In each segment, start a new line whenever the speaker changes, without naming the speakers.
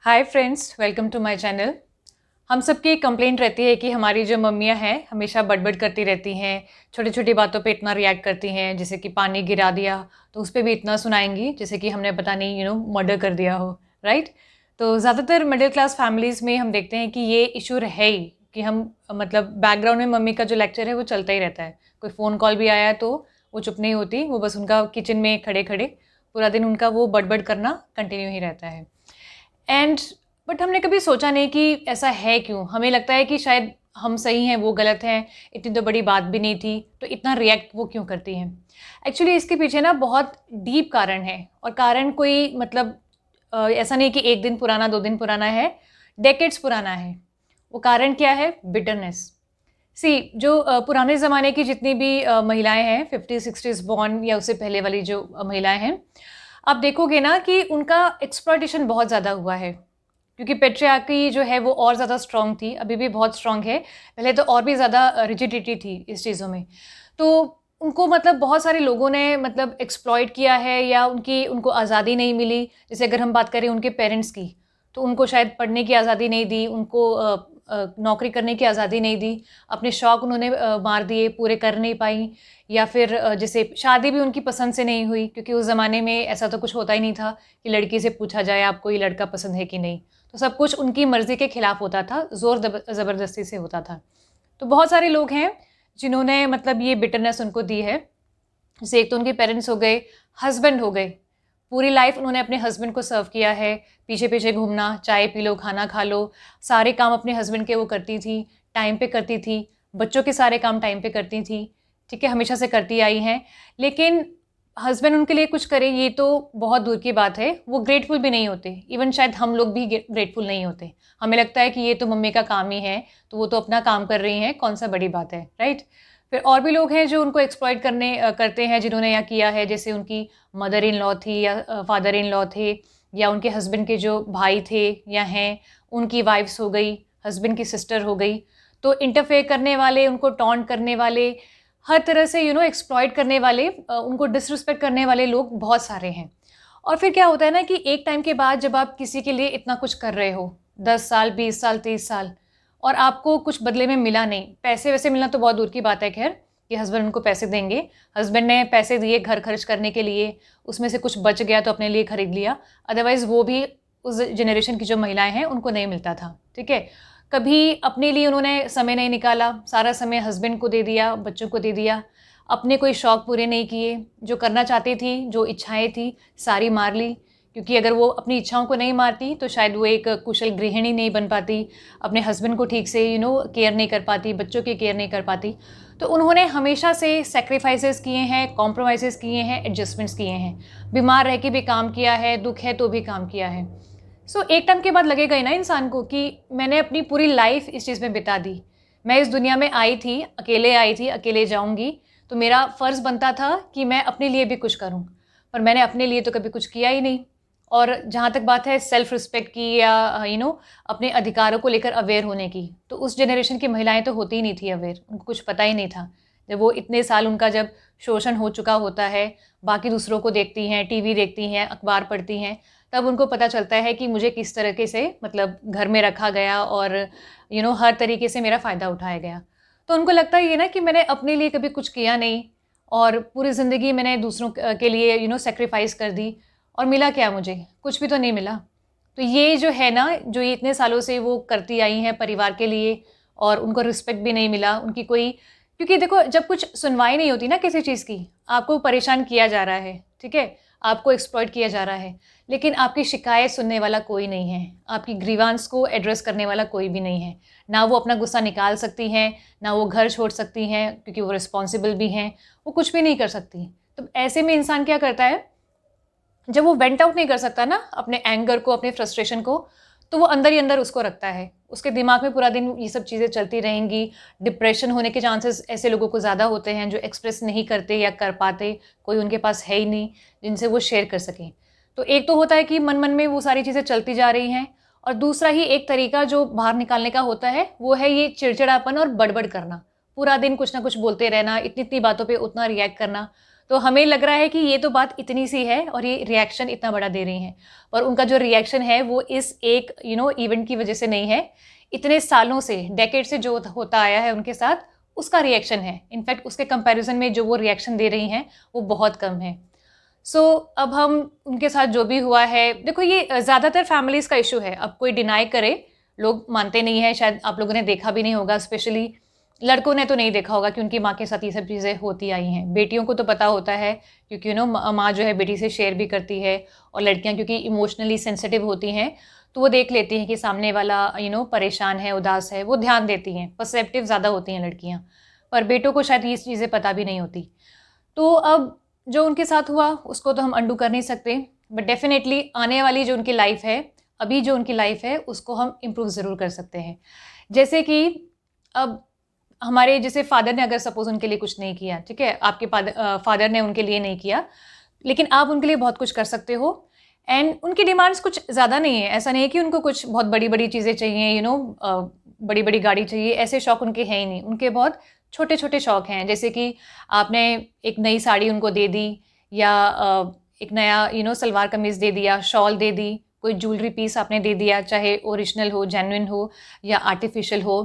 Hi friends, welcome to my channel. हम सबकी complaint रहती है कि हमारी जो मम्मियां हैं हमेशा बड़बड़ करती रहती हैं, छोटी छोटी बातों पे इतना रिएक्ट करती हैं, जैसे कि पानी गिरा दिया तो उस पर भी इतना सुनाएंगी जैसे कि हमने पता नहीं मर्डर कर दिया हो। राइट। तो ज़्यादातर मिडिल क्लास फैमिलीज़ में हम देखते हैं कि ये इशू है ही कि हम मतलब बैकग्राउंड में मम्मी का जो लेक्चर है वो चलता ही रहता है। कोई फ़ोन कॉल भी आया तो वो चुप नहीं होती, वो बस उनका किचन में खड़े खड़े पूरा दिन उनका वो बड़बड़ करना कंटिन्यू ही रहता है। एंड बट हमने कभी सोचा नहीं कि ऐसा है क्यों। हमें लगता है कि शायद हम सही हैं, वो गलत हैं, इतनी तो बड़ी बात भी नहीं थी, तो इतना रिएक्ट वो क्यों करती हैं। एक्चुअली इसके पीछे ना बहुत डीप कारण है, और कारण कोई मतलब ऐसा नहीं कि एक दिन पुराना, 2 दिन पुराना है, डेकेड्स पुराना है। वो कारण क्या है? बिटरनेस। सी जो पुराने ज़माने की जितनी भी महिलाएं हैं, 50-60s बॉर्न या उससे पहले वाली जो महिलाएं हैं, आप देखोगे ना कि उनका एक्सप्लॉयटेशन बहुत ज़्यादा हुआ है, क्योंकि पेट्रियार्की जो है वो और ज़्यादा स्ट्रॉन्ग थी, अभी भी बहुत स्ट्रॉन्ग है। पहले तो और भी ज़्यादा रिजिडिटी थी इस चीज़ों में। तो उनको मतलब बहुत सारे लोगों ने मतलब एक्सप्लॉइट किया है, या उनको आज़ादी नहीं मिली। जैसे अगर हम बात करें उनके पेरेंट्स की, तो उनको शायद पढ़ने की आज़ादी नहीं दी, उनको नौकरी करने की आज़ादी नहीं दी, अपने शौक उन्होंने मार दिए, पूरे कर नहीं पाई। या फिर जैसे शादी भी उनकी पसंद से नहीं हुई, क्योंकि उस ज़माने में ऐसा तो कुछ होता ही नहीं था कि लड़की से पूछा जाए आपको ये लड़का पसंद है कि नहीं। तो सब कुछ उनकी मर्ज़ी के खिलाफ होता था, ज़ोर ज़बरदस्ती से होता था। तो बहुत सारे लोग हैं जिन्होंने मतलब ये बिटरनेस उनको दी है। जैसे एक तो उनके पेरेंट्स हो गए, हस्बैंड हो गए। पूरी लाइफ उन्होंने अपने हस्बैंड को सर्व किया है, पीछे-पीछे घूमना, चाय पी लो, खाना खा लो, सारे काम अपने हस्बैंड के वो करती थी, टाइम पे करती थी, बच्चों के सारे काम टाइम पे करती थी, ठीक है, हमेशा से करती आई हैं। लेकिन हस्बैंड उनके लिए कुछ करे ये तो बहुत दूर की बात है, वो ग्रेटफुल भी नहीं होते। इवन शायद हम लोग भी ग्रेटफुल नहीं होते। हमें लगता है कि ये तो मम्मी का काम ही है, तो वो तो अपना काम कर रही हैं, कौन-सा बड़ी बात है, राइट? फिर और भी लोग हैं जो उनको एक्सप्लॉइट करते हैं, जिन्होंने यहाँ किया है। जैसे उनकी मदर इन लॉ थी या फादर इन लॉ थे, या उनके हस्बैंड के जो भाई थे या हैं, उनकी वाइफ्स हो गई, हस्बैंड की सिस्टर हो गई। तो इंटरफेयर करने वाले, उनको टॉन्ट करने वाले, हर तरह से एक्सप्लॉइट करने वाले, उनको डिसरिस्पेक्ट करने वाले लोग बहुत सारे हैं। और फिर क्या होता है ना कि एक टाइम के बाद जब आप किसी के लिए इतना कुछ कर रहे हो, 10 साल, 20 साल, 30 साल, और आपको कुछ बदले में मिला नहीं, पैसे वैसे मिलना तो बहुत दूर की बात है खैर, कि हस्बैंड उनको पैसे देंगे। हस्बैंड ने पैसे दिए घर खर्च करने के लिए, उसमें से कुछ बच गया तो अपने लिए खरीद लिया, अदरवाइज़ वो भी उस जनरेशन की जो महिलाएँ हैं उनको नहीं मिलता था, ठीक है? कभी अपने लिए उन्होंने समय नहीं निकाला, सारा समय हस्बैंड को दे दिया, बच्चों को दे दिया, अपने कोई शौक पूरे नहीं किए, जो करना चाहती थी, जो इच्छाएँ थी, सारी मार ली। क्योंकि अगर वो अपनी इच्छाओं को नहीं मारती तो शायद वो एक कुशल गृहिणी नहीं बन पाती, अपने हस्बैंड को ठीक से केयर नहीं कर पाती, बच्चों की केयर नहीं कर पाती। तो उन्होंने हमेशा से सैक्रिफाइसेस किए हैं, कॉम्प्रोमाइज़ेस किए हैं, एडजस्टमेंट्स किए हैं। बीमार रह के भी काम किया है, दुःख है तो भी काम किया है। सो एक टाइम के बाद लगेगा ही ना इंसान को कि मैंने अपनी पूरी लाइफ इस चीज़ में बिता दी। मैं इस दुनिया में आई थी, अकेले जाऊँगी, तो मेरा फ़र्ज़ बनता था कि मैं अपने लिए भी कुछ करूँ। पर मैंने अपने लिए तो कभी कुछ किया ही नहीं। और जहाँ तक बात है सेल्फ़ रिस्पेक्ट की, या अपने अधिकारों को लेकर अवेयर होने की, तो उस जनरेशन की महिलाएँ तो होती ही नहीं थी अवेयर, उनको कुछ पता ही नहीं था। जब वो इतने साल उनका जब शोषण हो चुका होता है, बाकी दूसरों को देखती हैं, टीवी देखती हैं, अखबार पढ़ती हैं, तब उनको पता चलता है कि मुझे किस तरीके से मतलब घर में रखा गया, और हर तरीके से मेरा फ़ायदा उठाया गया। तो उनको लगता है ये ना कि मैंने अपने लिए कभी कुछ किया नहीं, और पूरी ज़िंदगी मैंने दूसरों के लिए सैक्रिफ़ाइस कर दी, और मिला क्या मुझे? कुछ भी तो नहीं मिला। तो ये जो है ना, जो ये इतने सालों से वो करती आई हैं परिवार के लिए, और उनको रिस्पेक्ट भी नहीं मिला, उनकी कोई, क्योंकि देखो जब कुछ सुनवाई नहीं होती ना किसी चीज़ की, आपको परेशान किया जा रहा है, ठीक है? आपको एक्सप्लॉइट किया जा रहा है, लेकिन आपकी शिकायत सुनने वाला कोई नहीं है, आपकी ग्रीवांस को एड्रेस करने वाला कोई भी नहीं है। ना वो अपना गुस्सा निकाल सकती हैं, ना वो घर छोड़ सकती हैं, क्योंकि वो रिस्पॉन्सिबल भी हैं, वो कुछ भी नहीं कर सकती। तो ऐसे में इंसान क्या करता है, जब वो वेंट आउट नहीं कर सकता ना अपने एंगर को, अपने फ्रस्ट्रेशन को, तो वो अंदर ही अंदर उसको रखता है। उसके दिमाग में पूरा दिन ये सब चीज़ें चलती रहेंगी। डिप्रेशन होने के चांसेस ऐसे लोगों को ज़्यादा होते हैं जो एक्सप्रेस नहीं करते या कर पाते, कोई उनके पास है ही नहीं जिनसे वो शेयर कर सकें। तो एक तो होता है कि मन-मन में वो सारी चीज़ें चलती जा रही हैं, और दूसरा ही एक तरीका जो बाहर निकालने का होता है, वो है ये चिड़चिड़ापन और बड़बड़ करना। पूरा दिन कुछ ना कुछ बोलते रहना, इतनी-इतनी बातों पे उतना रिएक्ट करना। तो हमें लग रहा है कि ये तो बात इतनी सी है और ये रिएक्शन इतना बड़ा दे रही हैं, पर उनका जो रिएक्शन है वो इस एक इवेंट की वजह से नहीं है, इतने सालों से, डेकेड से जो होता आया है उनके साथ, उसका रिएक्शन है। इनफैक्ट उसके कंपैरिजन में जो वो रिएक्शन दे रही हैं वो बहुत कम है। सो अब हम उनके साथ जो भी हुआ है, देखो ये ज़्यादातर फैमिलीज़ का इशू है। अब कोई डिनाई करे, लोग मानते नहीं हैं, शायद आप लोगों ने देखा भी नहीं होगा, स्पेशली लड़कों ने तो नहीं देखा होगा कि उनकी माँ के साथ ये सब चीज़ें होती आई हैं। बेटियों को तो पता होता है क्योंकि माँ जो है बेटी से शेयर भी करती है, और लड़कियाँ क्योंकि इमोशनली सेंसिटिव होती हैं तो वो देख लेती हैं कि सामने वाला परेशान है, उदास है, वो ध्यान देती हैं, परसेप्टिव ज़्यादा होती हैं लड़कियाँ। पर बेटों को शायद ये चीज़ें पता भी नहीं होती। तो अब जो उनके साथ हुआ उसको तो हम अंडू कर नहीं सकते, बट डेफिनेटली आने वाली जो उनकी लाइफ है, अभी जो उनकी लाइफ है उसको हम इम्प्रूव ज़रूर कर सकते हैं। जैसे कि अब हमारे जैसे फादर ने अगर सपोज़ उनके लिए कुछ नहीं किया, ठीक है, आपके फादर ने उनके लिए नहीं किया, लेकिन आप उनके लिए बहुत कुछ कर सकते हो। एंड उनकी डिमांड्स कुछ ज़्यादा नहीं है, ऐसा नहीं है कि उनको कुछ बहुत बड़ी-बड़ी चीज़ें चाहिए, बड़ी-बड़ी गाड़ी चाहिए, ऐसे शौक उनके हैं ही नहीं। उनके बहुत छोटे-छोटे शौक हैं, जैसे कि आपने एक नई साड़ी उनको दे दी, या एक नया सलवार कमीज़ दे दिया, शॉल दे दी, कोई ज्वेलरी पीस आपने दे दिया, चाहे ओरिजिनल हो, जेन्युइन हो या आर्टिफिशियल हो।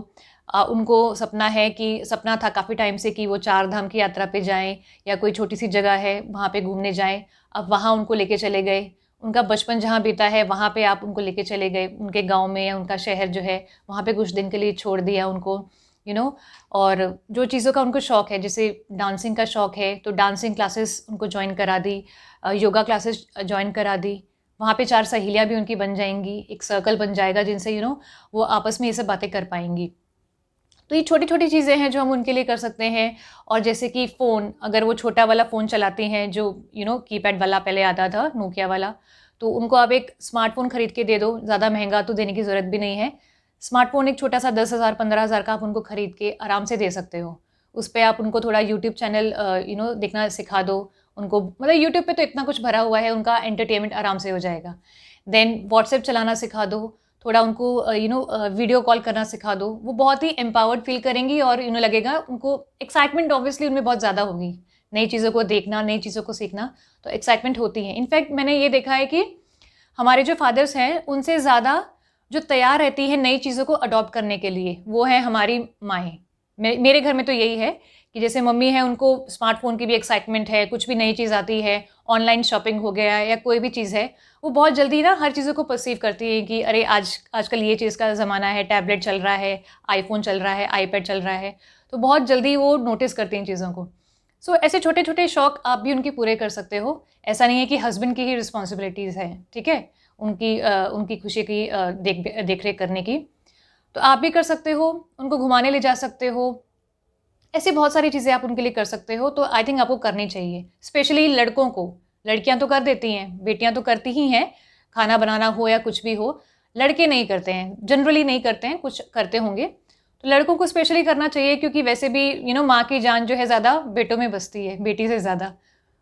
उनको सपना था काफ़ी टाइम से कि वो 4 धाम की यात्रा पे जाएँ, या कोई छोटी-सी जगह है वहाँ पे घूमने जाएँ। अब वहाँ उनको लेके चले गए। उनका बचपन जहाँ बीता है वहाँ पे आप उनको लेके चले गए, उनके गाँव में या उनका शहर जो है वहाँ पे कुछ दिन के लिए छोड़ दिया उनको, यू नो और जो चीज़ों का उनको शौक है, जैसे डांसिंग का शौक है तो डांसिंग क्लासेस उनको जॉइन करा दी, योगा क्लासेस जॉइन करा दी। वहाँ पे 4 सहेलियाँ भी उनकी बन जाएँगी, एक सर्कल बन जाएगा जिनसे वो आपस में ये सब बातें कर पाएँगी। तो ये छोटी-छोटी चीज़ें हैं जो हम उनके लिए कर सकते हैं। और जैसे कि फ़ोन, अगर वो छोटा वाला फ़ोन चलाती हैं जो कीपैड वाला पहले आता था, नोकिया वाला, तो उनको आप एक स्मार्टफ़ोन खरीद के दे दो, ज़्यादा महँगा तो देने की ज़रूरत भी नहीं है। स्मार्टफ़ोन एक छोटा-सा 10,000 15,000 का आप उनको खरीद के आराम से दे सकते हो। उस पे आप उनको थोड़ा यूट्यूब चैनल देखना सिखा दो। उनको मतलब यूट्यूब पे तो इतना कुछ भरा हुआ है, उनका एंटरटेनमेंट आराम से हो जाएगा। देन व्हाट्सएप चलाना सिखा दो, थोड़ा उनको वीडियो कॉल करना सिखा दो। वो बहुत ही एम्पावर्ड फ़ील करेंगी और लगेगा उनको एक्साइटमेंट ऑब्वियसली उनमें बहुत ज़्यादा होगी। नई चीज़ों को देखना, नई चीज़ों को सीखना, तो एक्साइटमेंट होती है। इनफैक्ट मैंने ये देखा है कि हमारे जो फादर्स हैं, उनसे ज़्यादा जो तैयार रहती है नई चीज़ों को अडॉप्ट करने के लिए, वो है हमारी माएँ। मेरे घर में तो यही है कि जैसे मम्मी है, उनको स्मार्टफ़ोन की भी एक्साइटमेंट है, कुछ भी नई चीज़ आती है, ऑनलाइन शॉपिंग हो गया या कोई भी चीज़ है, वो बहुत जल्दी ना हर चीज़ों को पर्सीव करती है कि अरे आजकल ये चीज़ का ज़माना है, टैबलेट चल रहा है, आईफ़ोन चल रहा है, आईपैड चल रहा है, तो बहुत जल्दी वो नोटिस करती हैं चीज़ों को। सो ऐसे छोटे-छोटे शौक आप भी उनके पूरे कर सकते हो। ऐसा नहीं है कि हस्बैंड की ही रिस्पॉन्सिबिलिटीज़ हैं, ठीक है? उनकी खुशी की देख-रेख करने की। तो आप भी कर सकते हो, उनको घुमाने ले जा सकते हो। ऐसी बहुत सारी चीज़ें आप उनके लिए कर सकते हो, तो आई थिंक आपको करनी चाहिए। स्पेशली लड़कों को, लड़कियाँ तो कर देती हैं, बेटियाँ तो करती ही हैं, खाना बनाना हो या कुछ भी हो। लड़के नहीं करते हैं, जनरली नहीं करते हैं, कुछ करते होंगे। तो लड़कों को स्पेशली करना चाहिए क्योंकि वैसे भी माँ की जान जो है ज़्यादा बेटों में बसती है, बेटी से ज़्यादा।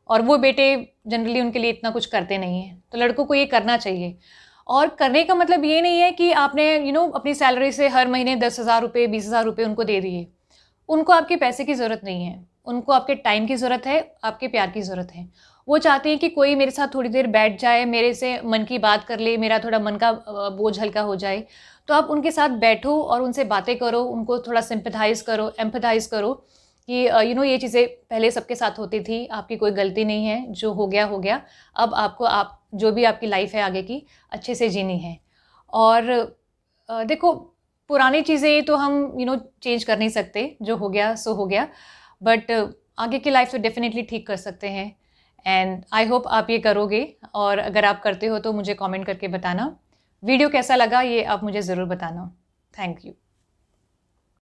और वो बेटे जनरली उनके लिए इतना कुछ करते नहीं हैं, तो लड़कों को ये करना चाहिए। और करने का मतलब ये नहीं है कि आपने अपनी सैलरी से हर महीने 10,000 रुपए, 20,000 रुपए उनको दे दिए। उनको आपके पैसे की ज़रूरत नहीं है, उनको आपके टाइम की ज़रूरत है, आपके प्यार की ज़रूरत है। वो चाहते हैं कि कोई मेरे साथ थोड़ी देर बैठ जाए, मेरे से मन की बात कर ले, मेरा थोड़ा मन का बोझ हल्का हो जाए। तो आप उनके साथ बैठो और उनसे बातें करो, उनको थोड़ा सिम्पैथाइज़ करो, एम्पैथाइज़ करो कि ये चीज़ें पहले सबके साथ होती थी, आपकी कोई गलती नहीं है, जो हो गया, हो गया। अब आपको जो भी आपकी लाइफ़ है आगे की, अच्छे से जीनी है। और देखो, पुरानी चीज़ें तो हम चेंज कर नहीं सकते, जो हो गया सो हो गया, बट आगे की लाइफ तो डेफ़िनेटली ठीक कर सकते हैं। एंड आई होप आप ये करोगे, और अगर आप करते हो तो मुझे कमेंट करके बताना। वीडियो कैसा लगा ये आप मुझे ज़रूर बताना। Thank you.